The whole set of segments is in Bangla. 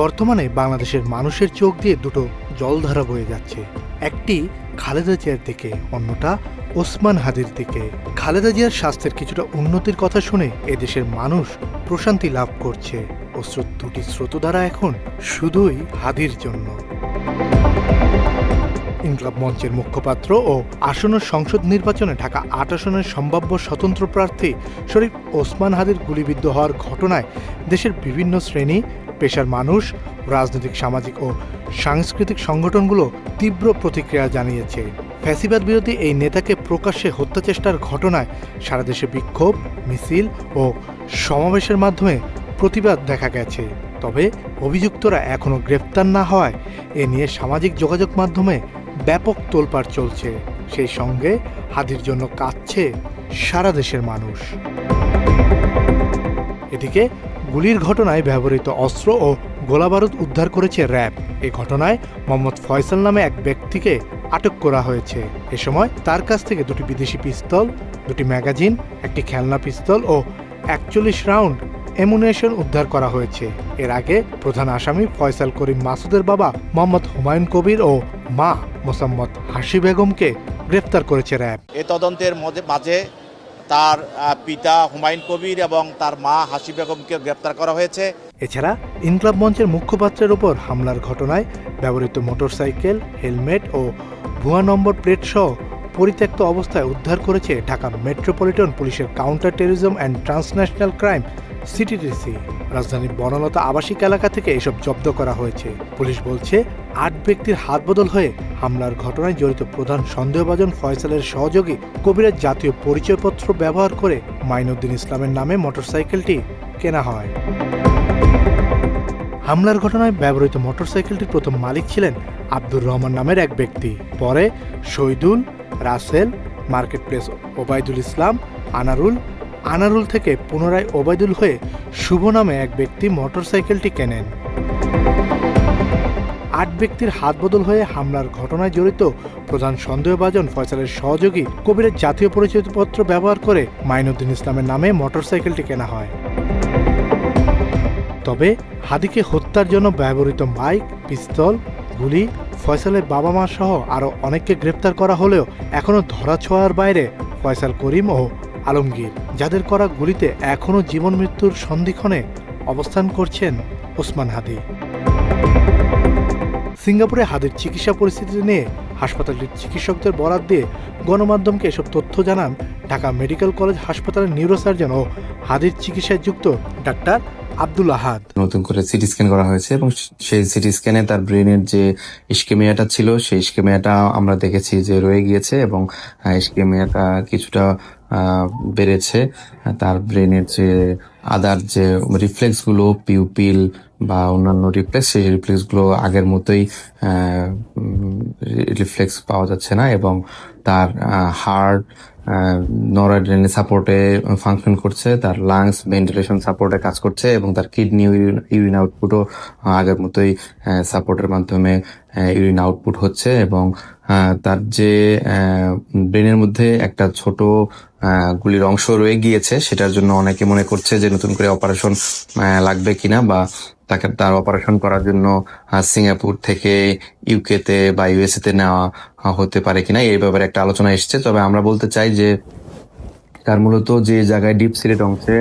বর্তমানে বাংলাদেশের মানুষের চোখ দিয়ে দুটো জলধারা বয়ে যাচ্ছে। একটি খালেদা জিয়ার দিকে, অন্যটা ওসমান হাদির দিকে। খালেদা জিয়ার স্বাস্থ্যের কিছুটা উন্নতির কথা শুনে এদেশের মানুষ প্রশান্তি লাভ করছে। অশ্রুর দুটি স্রোতধারা এখন শুধুই হাদির জন্য। ইনকলাব মঞ্চের মুখপাত্র ও আসন্ন সংসদ নির্বাচনে ঢাকা ৮ আসনের সম্ভাব্য স্বতন্ত্র প্রার্থী শরীফ ওসমান হাদির গুলিবিদ্ধ হওয়ার ঘটনায় দেশের বিভিন্ন শ্রেণী পেশার মানুষ, রাজনৈতিক, সামাজিক ও সাংস্কৃতিক সংগঠনগুলো তীব্র প্রতিক্রিয়া জানিয়েছে। ফ্যাসিবাদ বিরোধী এই নেতাকে প্রকাশ্যে হত্যাচেষ্টার ঘটনায় সারা দেশে বিক্ষোভ, মিছিল ও সমাবেশের মাধ্যমে প্রতিবাদ দেখা গেছে। তবে অভিযুক্তরা এখনও গ্রেফতার না হওয়ায় এ নিয়ে সামাজিক যোগাযোগ মাধ্যমে ব্যাপক তোলপাড় চলছে। সেই সঙ্গে হাদির জন্য কাঁদছে সারা দেশের মানুষ। এদিকে গুলির ঘটনায় ব্যবহৃত অস্ত্র ও গোলাবারুদ উদ্ধার করেছে র্যাব। এই ঘটনায় মোহাম্মদ ফয়সাল নামে এক ব্যক্তিকে আটক করা হয়েছে। এ সময় তার কাছ থেকে দুটি বিদেশি পিস্তল, দুটি ম্যাগাজিন, একটি খেলনা পিস্তল ও ৪১ রাউন্ড অ্যামুনিশন উদ্ধার করা হয়েছে। এর আগে প্রধান আসামি ফয়সাল করিম মাসুদের বাবা মোহাম্মদ হুমায়ুন কবির ও মা মোসাম্মদ হাসি বেগমকে গ্রেফতার করেছে র্যাব। এই তদন্তের মাঝে তার পিতা হুমায়ুন কবির এবং তার মা হাসি বেগমকে গ্রেফতার করা হয়েছে। এছাড়া ইনকলাব মঞ্চের মুখপাত্রের ওপর হামলার ঘটনায় ব্যবহৃত মোটরসাইকেল, হেলমেট ও ভুয়া নম্বর প্লেট সহ পরিত্যক্ত অবস্থায় উদ্ধার করেছে ঢাকা মেট্রোপলিটন পুলিশের counter terrorism and transnational crime CTTC. রাজধানীর বনলতা আবাসিক এলাকা থেকে এসব জব্দ করা হয়েছে। পুলিশ বলছে ৮ ব্যক্তির হাত বদল হয়ে হামলার ঘটনায় জড়িত প্রধান সন্দেহভাজন ফয়সালের সহযোগী কবিরের জাতীয় পরিচয়পত্র ব্যবহার করে মাইনুদ্দিন ইসলামের নামে মোটরসাইকেলটি কেনা হয়। হামলার ঘটনায় ব্যবহৃত মোটরসাইকেলটির প্রথম মালিক ছিলেন আব্দুর রহমান নামের এক ব্যক্তি। পরে শহীদুল, রাসেল, মার্কেট প্লেস ওবায়দুল ইসলাম, আনারুল থেকে পুনরায় ওবায়দুল হয়ে শুভ নামে এক ব্যক্তি মোটরসাইকেলটি কেনেন। ৮ ব্যক্তির হাত বদল হয়ে হামলার ঘটনায় জড়িত প্রধান সন্দেহভাজন ফয়সালের সহযোগী কবিরের জাতীয় পরিচয়পত্র ব্যবহার করে মাইনুদ্দিন ইসলামের নামে মোটরসাইকেলটি কেনা হয়। তবে হাদিকে হত্যার জন্য ব্যবহৃত মাইক, পিস্তল, গুলি, ফয়সালের বাবা মা সহ আরও অনেককে গ্রেপ্তার করা হলেও এখনও ধরাছোঁয়ার বাইরে ফয়সাল করিম ও আলমগীর, যাদের করা গুলিতে এখনও জীবন মৃত্যুর সন্ধিক্ষণে অবস্থান করছেন ওসমান হাদি। সিঙ্গাপুরে হাদির চিকিৎসা পরিস্থিতি নিয়ে হাসপাতালটির চিকিৎসকদের বরাত দিয়ে গণমাধ্যমকে এসব তথ্য জানান ঢাকা মেডিকেল কলেজ হাসপাতালের নিউরোসার্জন ও হাদির চিকিৎসায় যুক্ত ডাক্তার আব্দুল আহাদ। নতুন করে সিটি স্ক্যান করা হয়েছে এবং সেই সিটি স্ক্যানে তার ব্রেনের যে ইস্কেমিয়াটা ছিল সেই ইস্কেমিয়াটা আমরা দেখেছি যে রয়ে গিয়েছে এবং ইস্কেমিয়াটা কিছুটা বেড়েছে। তার ব্রেনের যে আদার যে রিফ্লেক্স গুলো, পিউপিল বা অন্যান্য রিফ্লেক্স, সেই রিফ্লেক্স গুলো আগের মতোই রিফ্লেক্স পাওয়া যাচ্ছে না এবং তার হার্ট নরঅ্যাড্রেনালিন সাপোর্টে ফাংশন করছে, তার লাংস ভেন্টিলেশন সাপোর্টে কাজ করছে এবং তার কিডনি ইউরিন আউটপুটও আগের মতোই সাপোর্টের মাধ্যমে ইউরিন আউটপুট হচ্ছে এবং তার যে ব্রেনের মধ্যে একটা ছোট গুলির অংশ রয়ে গিয়েছে সেটার জন্য অনেকে মনে করছে যে নতুন করে অপারেশন লাগবে কিনা বা তার অপারেশন করার জন্য সিঙ্গাপুর থেকে ইউকেতে বা ইউএসএ তে নেওয়া হতে পারে কিনা এই ব্যাপারে একটা আলোচনা এসছে। তবে আমরা বলতে চাই যে তার মূলত যে জায়গায় ডিপ সিলেট অংশে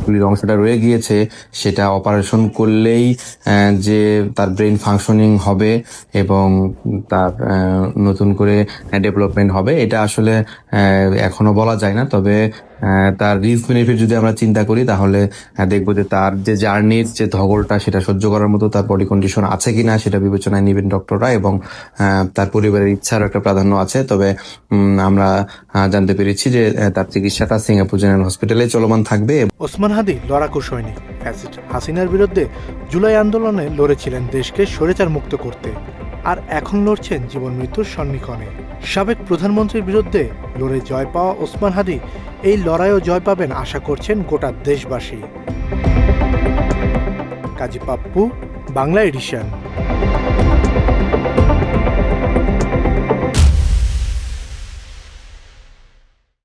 গুলির অংশটা রয়ে গিয়েছে সেটা অপারেশন করলেই যে তার ব্রেন ফাংশনিং হবে এবং তার নতুন করে ডেভেলপমেন্ট হবে এটা আসলে এখনো বলা যায় না। তবে তার রিস্ক বেনিফিট যদি আমরা চিন্তা করি তাহলে দেখবো যে তার যে জার্নির যে ধকলটা সেটা সহ্য করার মতো তার বডি কন্ডিশন আছে কিনা সেটা বিবেচনায় নেবেন ডক্টররা এবং তার পরিবারের ইচ্ছার একটা প্রাধান্য আছে। তবে আমরা জানতে পেরেছি যে তার চিকিৎসাটা সিঙ্গাপুর জেনারেল হসপিটালে চলমান থাকবে। ওসমান হাদি লড়াকু সৈনিক। ফ্যাসিস্ট হাসিনার বিরুদ্ধে জুলাই আন্দোলনে লড়েছিলেন দেশকে স্বৈরাচার মুক্ত করতে, আর এখন লড়ছেন জীবন মৃত্যুর সন্নিক্ষণে। সাবেক প্রধানমন্ত্রীর বিরুদ্ধে লড়ে জয় পাওয়া ওসমান হাদি এই লড়াইও জয় পাবেন আশা করছেন গোটা দেশবাসী। কাজী পাপ্পু, বাংলা এডিশন।